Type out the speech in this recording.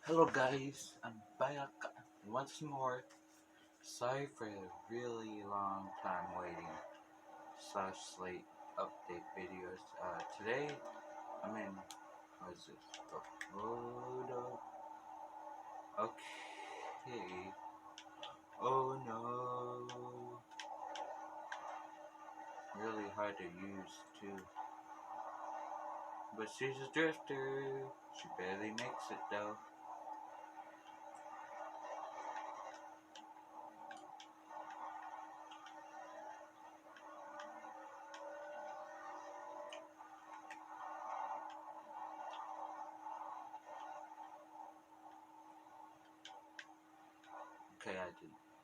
Hello guys, I'm back once more. Sorry for a really long time waiting slash late update videos. Today, I mean, what is this? Upload Okay. Oh no. Really hard to use too. But she's a drifter. She barely makes it though. Okay, I did.